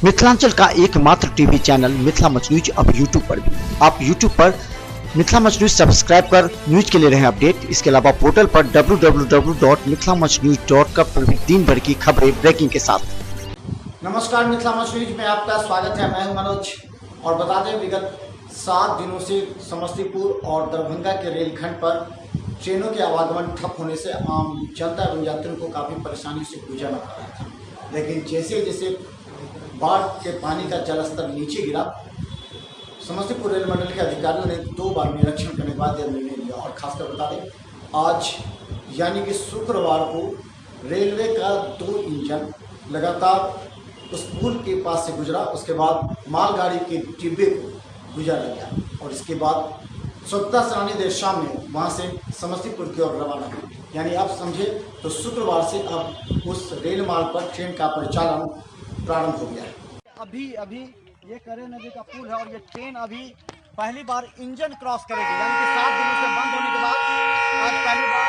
मिथिलांचल का एकमात्र TV channel Mithila much news अब यूट्यूब पर भी। आप यूट्यूब पर मिथिला मच न्यूज सब्सक्राइब कर न्यूज के लिए रहे अपडेट। इसके अलावा पोर्टल पर www.mithilamachnews.com पर भी दिन भर की खबरें ब्रेकिंग के साथ। नमस्कार, मिथिला मच न्यूज में आपका स्वागत है। मैं हूं मनोज और बता दें, विगत 7 दिनों से समस्तीपुर और दरभंगा के रेलखंड पर ट्रेनों के आवागमन ठप होने से आम जनता एवं यात्रियों को काफ़ी परेशानी से गुजरना पड़ रहा था। लेकिन जैसे जैसे बाढ़ के पानी का जलस्तर नीचे गिरा, समस्तीपुर रेल मंडल के अधिकारियों ने 2 बार निरीक्षण करने के बाद यह निर्णय लिया। और खासकर बता दें, आज यानी कि शुक्रवार को रेलवे का 2 इंजन लगातार उस पुल के पास से गुजरा। उसके बाद मालगाड़ी के डिब्बे को गुजारा गया और इसके बाद स्वच्छता सेनानी देर शाम में वहाँ से समस्तीपुर की ओर रवाना हुई। यानी आप समझे तो शुक्रवार से अब उस रेल मार्ग पर ट्रेन का परिचालन प्रारंभ हो गया है। अभी ये करे नदी का पुल है और ये ट्रेन अभी पहली बार इंजन क्रॉस करेगी। यानी कि 7 दिनों से बंद होने के बाद आज पहली बार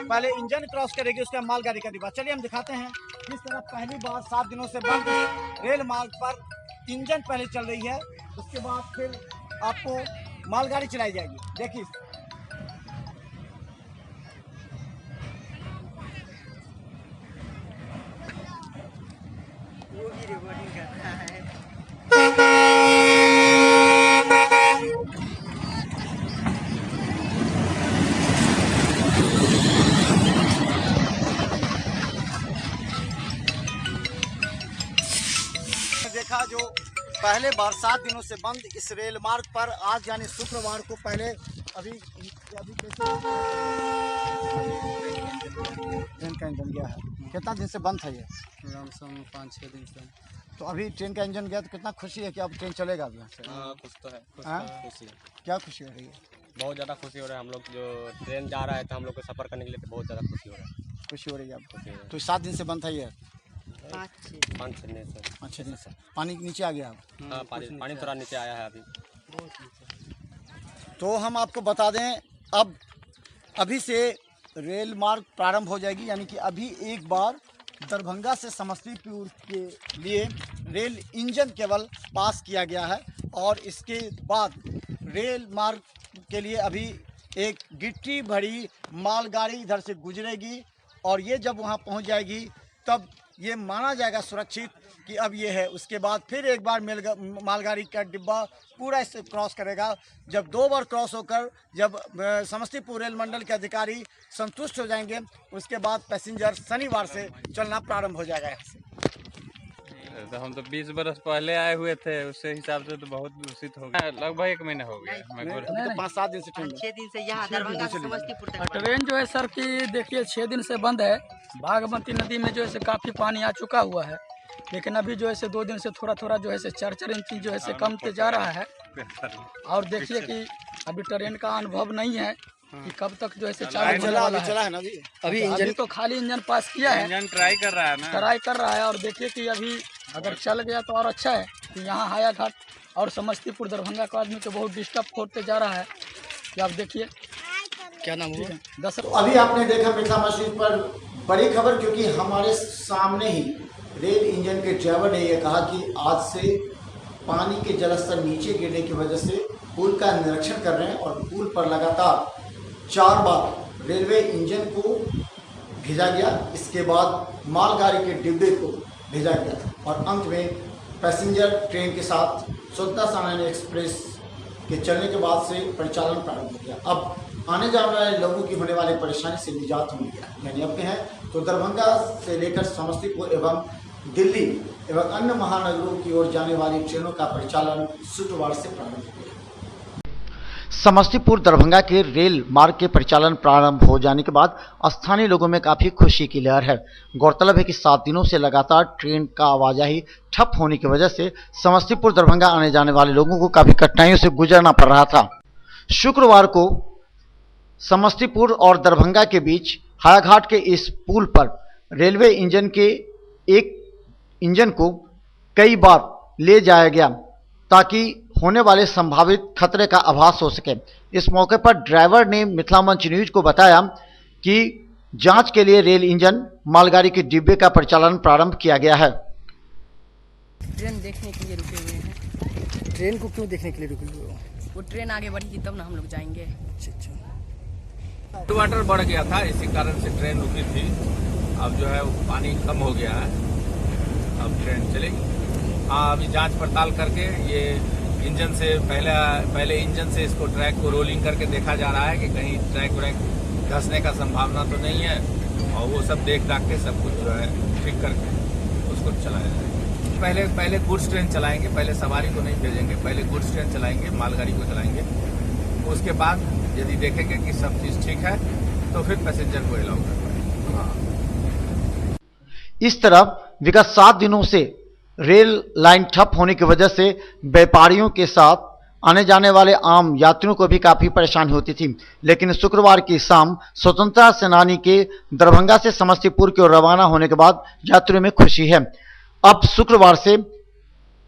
पहले इंजन क्रॉस करेगी, उसके बाद मालगाड़ी का डिब्बा। चलिए हम दिखाते हैं किस तरह पहली बार 7 दिनों से बंद रेल मार्ग पर इंजन पहले चल रही है, उसके बाद फिर आपको मालगाड़ी चलाई जाएगी। देखिए वो भी रिकॉर्डिंग कर रहा है। देखा जो पहले बार 7 दिनों से बंद इस रेल मार्ग पर आज यानी शुक्रवार को पहले अभी कैसे ट्रेन का इंजन गया है। कितना दिन से बंद था ये? 5-6 दिन से। तो अभी ट्रेन का इंजन गया तो कितना खुशी है कि अब ट्रेन चलेगा अभी यहाँ से? खुश तो है, खुशी है। क्या खुशी हो रही है? बहुत ज़्यादा खुशी हो रहा है। हम लोग जो ट्रेन जा रहा है तो हम लोग को सफ़र करने के लिए बहुत ज़्यादा खुशी हो रहा है। खुशी हो रही है आपको? तो 7 दिन से बंद था ये? 5-6 दिन से। 5-6 दिन से पानी नीचे आ गया अब? हाँ, पानी थोड़ा नीचे आया है अभी। तो हम आपको बता दें, अब अभी से रेल मार्ग प्रारंभ हो जाएगी। यानी कि अभी एक बार दरभंगा से समस्तीपुर के लिए रेल इंजन केवल पास किया गया है और इसके बाद रेल मार्ग के लिए अभी एक गिट्टी भरी मालगाड़ी इधर से गुजरेगी और ये जब वहाँ पहुँच जाएगी तब ये माना जाएगा सुरक्षित कि अब ये है। उसके बाद फिर एक बार मालगाड़ी का डिब्बा पूरा इसे क्रॉस करेगा। जब 2 बार क्रॉस होकर जब समस्तीपुर रेल मंडल के अधिकारी संतुष्ट हो जाएंगे, उसके बाद पैसेंजर शनिवार से चलना प्रारंभ हो जाएगा यहाँ से। तो हम तो 20 बरस पहले आए हुए थे, उससे हिसाब से तो बहुत दूषित हो गया। लगभग 1 महीना हो गया। तो 5-7 दिन से 6 दिन से यहाँ दरभंगा से समस्तीपुर तक ट्रेन जो है सर की देखिए 6 दिन से बंद है। बागमती नदी में जो है काफ़ी पानी आ चुका हुआ है, लेकिन अभी जो है 2 दिन से थोड़ा जो है 4-4 इंच जो है कमते जा रहा है। और देखिए कि अभी ट्रेन का अनुभव नहीं है कि कब तक जो है चालू होने वाला है। अभी इंजन तो खाली इंजन पास किया है, इंजन ट्राई कर रहा है ना, ट्राई कर रहा है। और देखिए कि अभी अगर चल गया तो और अच्छा है कि यहाँ हायाघाट और समस्तीपुर दरभंगा का आदमी तो बहुत डिस्टर्ब होते जा रहा है कि आप देखिए। क्या नाम हुआ? 10। अभी आपने देखा मिथिला मच न्यूज पर बड़ी खबर, क्योंकि हमारे सामने ही रेल इंजन के ड्राइवर ने यह कहा कि आज से पानी के जलस्तर नीचे गिरने की वजह से पुल का निरीक्षण कर रहे हैं और पुल पर लगातार 4 बार रेलवे इंजन को भेजा गया, इसके बाद मालगाड़ी के डिब्बे को भेजा गया और अंत में पैसेंजर ट्रेन के साथ स्वच्छता सेनानी एक्सप्रेस के चलने के बाद से परिचालन प्रारंभ हो गया। अब आने जाने वाले लोगों की होने वाली परेशानी से निजात मिल गया। यानी अब हैं तो दरभंगा से लेकर समस्तीपुर एवं दिल्ली एवं अन्य महानगरों की ओर जाने वाली ट्रेनों का परिचालन शुक्रवार से प्रारंभ हो गया। समस्तीपुर दरभंगा के रेल मार्ग के परिचालन प्रारंभ हो जाने के बाद स्थानीय लोगों में काफी खुशी की लहर है। गौरतलब है कि 7 दिनों से लगातार ट्रेन का आवाजाही ठप होने की वजह से समस्तीपुर दरभंगा आने जाने वाले लोगों को काफी कठिनाइयों से गुजरना पड़ रहा था। शुक्रवार को समस्तीपुर और दरभंगा के बीच हायाघाट के इस पुल पर रेलवे इंजन के एक इंजन को कई बार ले जाया गया ताकि होने वाले संभावित खतरे का आभास हो सके। इस मौके पर ड्राइवर ने मिथिला मंच न्यूज को बताया कि जांच के लिए रेल इंजन मालगाड़ी के डिब्बे का परिचालन प्रारंभ किया गया है। ट्रेन देखने के लिए रुके हुए हैं। ट्रेन को क्यों देखने के लिए रुके हुए हो? वो ट्रेन आगे बढ़ेगी तब ना हम लोग जाएंगे। अच्छा। वाटर बढ़ गया था, इसी कारण से ट्रेन रुकी थी। अब जो है वो पानी कम हो गया है, अब ट्रेन चलेगी। हाँ, अभी जांच पड़ताल करके ये इंजन से पहले इंजन से इसको ट्रैक को रोलिंग करके देखा जा रहा है कि कहीं ट्रैक व्रैक धंसने का संभावना तो नहीं है, और वो सब देख दाख के सब कुछ जो है ठीक करके उसको चलाया जाएगा। पहले गुड्स ट्रेन चलाएंगे, पहले सवारी को नहीं भेजेंगे, पहले गुड्स ट्रेन चलाएंगे, मालगाड़ी को चलाएंगे। उसके बाद यदि देखेंगे कि सब चीज़ ठीक है तो फिर पैसेंजर को अलाउ कर पाएंगे। इस तरह विगत 7 दिनों से रेल लाइन ठप होने की वजह से व्यापारियों के साथ आने जाने वाले आम यात्रियों को भी काफी परेशानी होती थी, लेकिन शुक्रवार की शाम स्वतंत्रता सेनानी के दरभंगा से समस्तीपुर की ओर रवाना होने के बाद यात्रियों में खुशी है। अब शुक्रवार से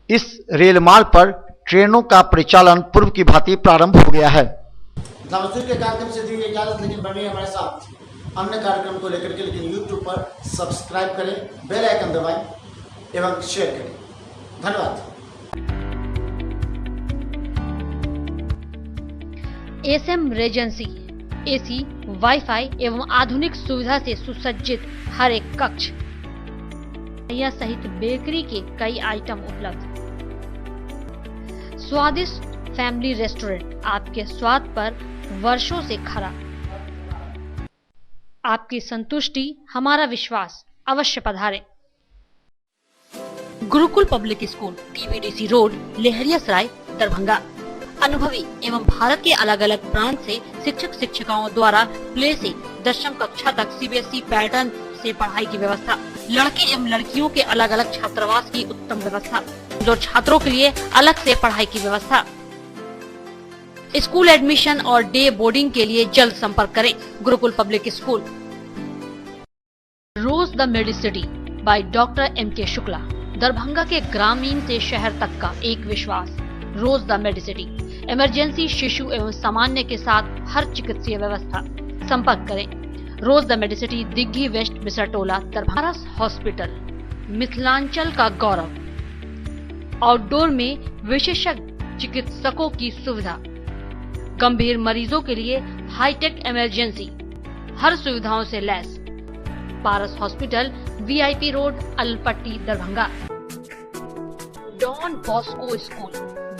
इस रेल मार्ग पर ट्रेनों का परिचालन पूर्व की भांति प्रारंभ हो गया है। नमस्ते के कार्यक्रम से दी इजाजत, लेकिन बने हमारे साथ अन्य कार्यक्रम को लेकर के, लेकिन YouTube पर सब्सक्राइब करें, बेल आइकन दबाएं एवं शेयर करें। धन्यवाद। एसएम रेजेंसी एसी, वाईफाई एवं आधुनिक सुविधा से सुसज्जित हर एक कक्ष, यह सहित बेकरी के कई आइटम उपलब्ध। स्वादिष्ट फैमिली रेस्टोरेंट, आपके स्वाद पर वर्षों से खरा। आपकी संतुष्टि हमारा विश्वास, अवश्य पधारें। Gurukul public school, TBDC road, Laheriasarai, Darbhanga. अनुभवी एवं भारत के अलग अलग प्रांत से शिक्षक शिक्षिकाओं द्वारा प्ले से 10वीं कक्षा तक सीबीएसई पैटर्न से पढ़ाई की व्यवस्था। लड़के एवं लड़कियों के अलग अलग छात्रावास की उत्तम व्यवस्था, जो छात्रों के लिए अलग से पढ़ाई की व्यवस्था। स्कूल एडमिशन और डे बोर्डिंग के लिए जल्द संपर्क करें। Gurukul public school. Rose the Medicity by doctor M K. Shukla, Darbhanga के ग्रामीण से शहर तक का एक विश्वास। रोज द मेडिसिटी, इमरजेंसी, शिशु एवं सामान्य के साथ हर चिकित्सीय व्यवस्था। संपर्क करें। Rose the medicity, Digghi west, Bisartola, Darbhanga. Hospital, Mithilanchal का गौरव। आउटडोर में विशेषज्ञ चिकित्सकों की सुविधा। गंभीर मरीजों के लिए हाईटेक इमरजेंसी, हर सुविधाओं से लैस। Paras hospital, VIP road, Alpatti, Darbhanga. Don Bosco school,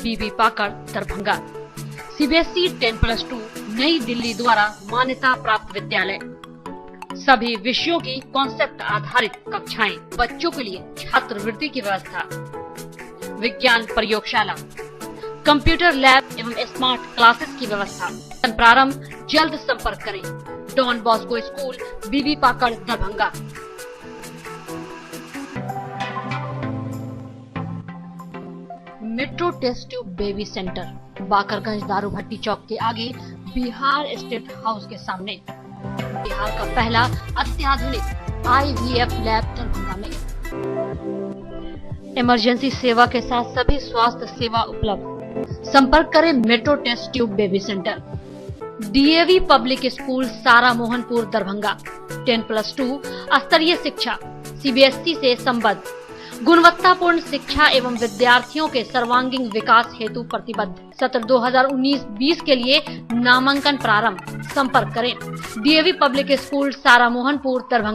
Bibi Pakar, Darbhanga. CBSE 10+2 नई दिल्ली द्वारा मान्यता प्राप्त विद्यालय। सभी विषयों की कॉन्सेप्ट आधारित कक्षाएं, बच्चों के लिए छात्रवृत्ति की व्यवस्था। विज्ञान प्रयोगशाला, कंप्यूटर लैब एवं स्मार्ट क्लासेस की व्यवस्था। प्रारंभ, जल्द संपर्क करें। Don Bosco school, Bibi Pakar, Darbhanga. Metro test tube baby centre, Bakarganj Daru Bhatti चौक के आगे, बिहार स्टेट हाउस के सामने। बिहार का पहला अत्याधुनिक IVF लैब दरभंगा में। इमरजेंसी सेवा के साथ सभी स्वास्थ्य सेवा उपलब्ध। संपर्क करें metro test tube baby centre. DAV public school, Sara Mohanpur, Darbhanga. 10+2 स्तरीय शिक्षा, सीबीएसई से संबद्ध, गुणवत्तापूर्ण शिक्षा एवं विद्यार्थियों के सर्वांगीण विकास हेतु प्रतिबद्ध। सत्र 2019-20 के लिए नामांकन प्रारंभ। संपर्क करें। DAV public school, Sara Mohanpur, Darbhanga.